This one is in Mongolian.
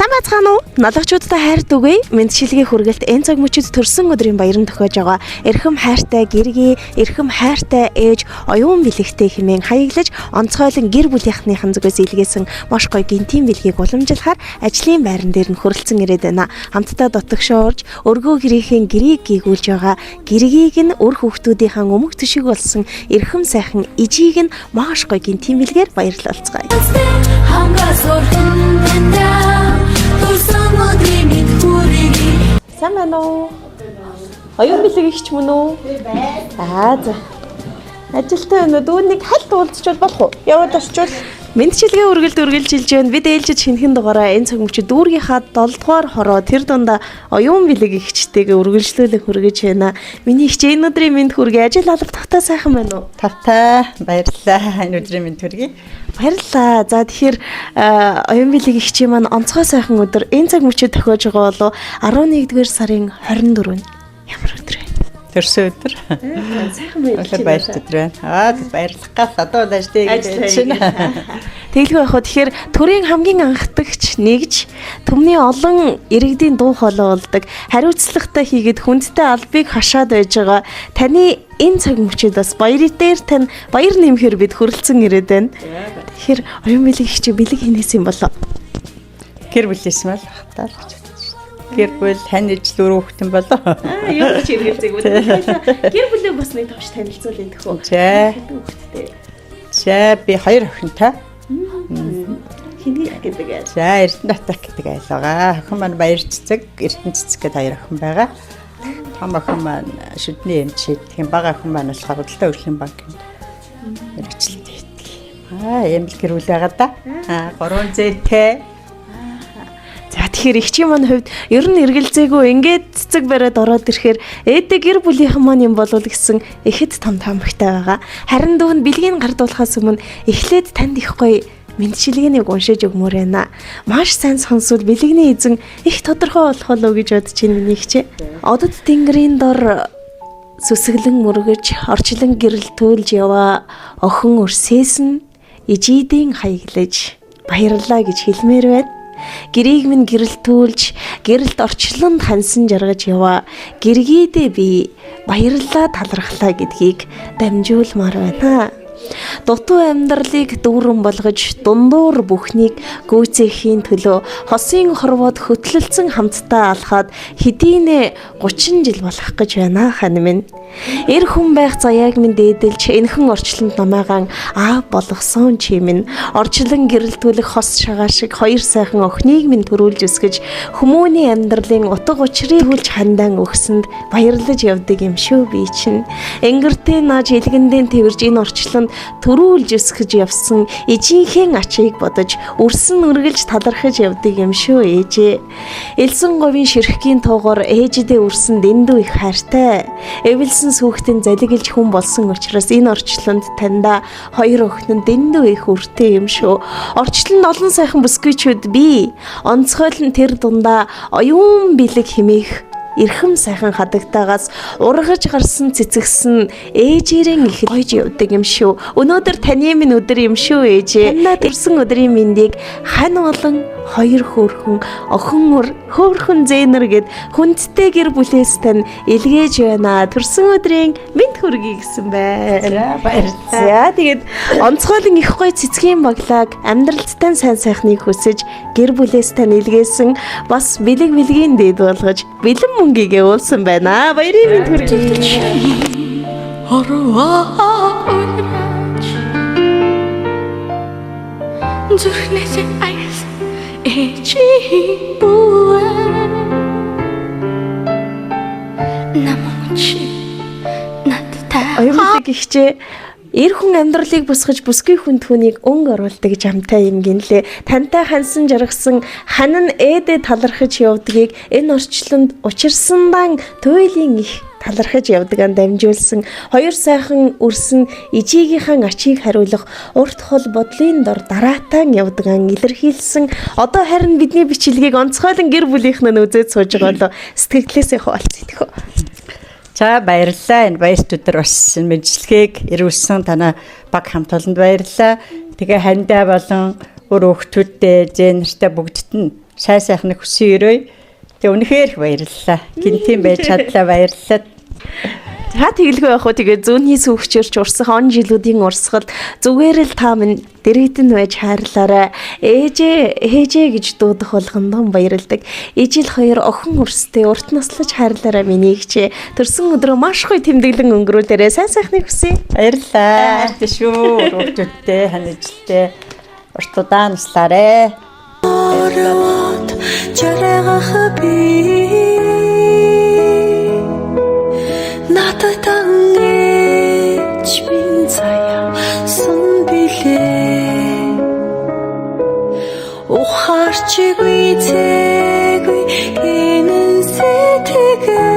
Сайн бацгаана уу? Ноологчуудтай хайр түгэе. Мэдчилгээ хүргэлт энэ цаг мөчид төрсөн өдрийн баярын тохиож байгаа. Эрхэм хайртай гэргий, эрхэм хайртай ээж, оюун бэлэгтэй хэмээн хаяглаж, онцгойлон гэр бүлийнхнийхэн зүгээс илгээсэн маш гоё гинтийн бэлгийг уламжлахаар ажлын байран дээр нь хөрөлцөн ирээд байна. Хамтдаа дотгошоорж, өргөө гэрийнхэн гэрийг гийгүүлж байгаа. Гэргийг нь өр хүүхдүүдийнхэн өмг төшиг болсон эрхэм сайхан ижийг нь маш гоё гинтийн бэлгээр баярлалцгаая. Сайн байна уу? Оюун бэлэг ихч мөн үү? За. Ажилтай өнөө дүүнийг хальт уулзчвал болох уу? Яваад очвол мэдчилгээ үргэлжилж байна. Бид ээлжид шинэхэн дугаараа энэ цаг мөчид дүүргийнхаа 7 дугаар хороо тэр дундаа оюун бэлэг ихчтэйгээ үргэлжлүүлэх хүргэж байна. Миний ихч энэ өдрийн мэнд хүргэе. Ажил алба тавтаа сайхан байна уу? Тавтаа баярлалаа. Энэ өдрийн мэнд хүргэе. Баярлалаа. За тэгэхээр оюун бэлэг ихчийн маань онцгой сайхан өдөр энэ цаг мөчид тохиож байгаа болов 11-р сарын 24-нд ямар өдөр вэ? Төрсөн өдөр. Сайхан баярлалаа. Баярт өдөр байна. Баярлах гал одоо ажлыг хийж байна. Тэглгүй яг хөө тэгэхээр төрийн хамгийн анхдагч нэгж төмний олон иргэдийн дуу хоолой болдог. Хариуцлагатай хийгээд хүндтэй албыг хашаад байж байгаа. Таны энэ цаг мөчид бас баярын дээр тань баяр нэмэхээр бид хөрөлцөн ирээд байна. Тэгэхээр оюун бэлэг их чи бэлэг хийнээс юм болоо. Гэр бүлээс мэл хатаар. Гэр бүл хань ижил өрөөхтөн болоо. Юу ч хэрэгэлцээг үү. Гэр бүлээ бас нэг товч танилцуулъя тэхүү. За би 2 охинтой. Хиний гэдэг аа. За Эрдэнэт гэдэг айл байгаа. Охин маань баяр цэцэг, Эрдэнэ цэцэг гэдэг 2 охин байгаа. Том охин маань шүдний эмчид, тийм бага охин маань болохоор Худалдаа өргөлийн банкнд мэргэжилт хийдэг. Ийм л гэр бүл байгаа да. 3 зээтэй. За тэгэхээр ихчийн маань хувьд ер нь эргэлзээгүй ингээд цэцэг бариад ороод ирэхээр ээдээ гэр бүлийнхэн маань юм болов гэсэн ихэд том таамагтай байгаа. Харин дүүн бэлгийг гардуулахаас өмнө эхлээд танд их гоё мэдчилгээнийг уншиж өгмөр байна. Маш сайн сонсвол бэлэгний эзэн их тодорхой болох болов гэж бодож байна миний ихчээ. Одод тэнгэрийн дор сүсгэлэн мөргөж орчлон гэрэл туйлж яваа охин өрсөөс нь ижидийн хаяглаж баярлаа гэж хэлмээр байна. Гэрийг минь гэрэлтүүлж, гэрэлт орчлонд хансан жаргаж яваа. Гэргийдээ би баярлалаа талархлаа гэдгийг дамжуулмаар байна. Дутуу амьдралыг дүүрэн болгож, дундуур бүхнийг гүйцээхийн төлөө хосын хорвоод хөтлөлцөн хамтдаа алхаад хэдийнэ 30 жил болох гэж байна хань минь. Эр хүн байх заяаг минь дээдэлж энхэн орчлонд намаагаан болгосон чи минь орчлон гэрэлтүүлэх хос шагаа шиг 2 сайхан охиныг минь төрүүлж өсгөж хүмүүний амьдралын утга учирыг хүлж хандаан өгсөнд баярлаж явдаг юм шүү би чинь. Энгэртээ нааж илгэндэн тэрж энэ орчлонд төрүүлж өсгөж явсан ижийнхээ ачийг бодож өрсөн үргэлж талархаж явдаг юм шүү ээжээ. Элсэн говийн ширхгийн тоогоор ээждээ өрсөн дэндүү их хайртай. Эвэлсэн сүхтэн залгилж хүн болсон учраас энэ орчлонд таньда 2 охин нь дэндүү их өртөө юм шүү. Орчлонд олон сайхан бүсгүйчүүд би онцгойлон тэр дундаа оюун бэлэг хэмээх эрхэм сайхан хадагтаагаас ургаж гарсан цэцэгсэн ээжээрэн их гойж явдаг юм шүү. Өнөөдөр таны минь өдөр юм шүү ээжээ. Таньда төрсөн өдрийн мэндийг хань болон 2 хөөрхөн охин хөөрхөн зээнэр гэд хүндтэй гэр бүлээс тань илгээж байна. Төрсөн өдрийн мэнд хүргэе гэсэн байна. Баярлалаа. Тэгээд онцгойлон их гоё цэцгийн баглааг амьдралд тань сайн сайхныг хүсэж гэр бүлээс тань илгээсэн бас бэлгийн дээд болгож бэлэн мөнгөгээ уулсан байна. Баярын мэнд хүргэе. Зүрхнээсээ аяс ээжи буа намучи надтай оюун бэлэг ихчээ эр хүн амьдралыг босгож бүсгүй хүн түүнийг өнгө оруулдаг жамтай юм гинлээ. Тантай хансан жаргасан ханан ээдээ талархаж явдгийг энэ орчлонд учирсандан туйлын их талархаж явдаг ан дамжуулсан 2 сайхан өрсөн ижигийнхэн ачийг хариулах урт хол бодлын дор дараатан явдаг ан илэрхийлсэн. Одоо харин бидний бичлэгийг онцгойлон гэр бүлийнхэн нь үзээд сууж байгаа болоо сэтгэлээсээ хаалцъя. За баярлалаа. Энэ баярт өдөр бас мэдлэгийг ирүүлсэн танаа баг хамт олонд баярлалаа. Тэгээ хандаа болон өөр хүүхдүүдтэй, зээнэртэй бүгдд нь сайхан хүсэн өрөө. Тэг үнэхээр их баярлалаа. Гинтийн байж чадлаа баярлалаа. Та тэгэлгүй явах уу тэгээ зүүнний сүүгчэрч урсах он жилүүдийн урсгал зүгээр л та минь дэрэгдэн байж хайрлаарай. Ээжээ гэж дуудах болгондон баярлдаг. Ижил хоёр охин өрстэй урт наслаж хайрлаарай миний эгчээ. Төрсөн өдрөө маш гоё тэмдэглэн өнгөрүүлээрэ сайн сайхныг хүсье. Баярлалаа. Тэ шүү. Хүүхдүүдтэй ханижилтэй урт удаан наслаарэ. 어려웠 저래가 흡이 나도 당해 집인자야 손빌에 오하르치고 이제고 이는 세태가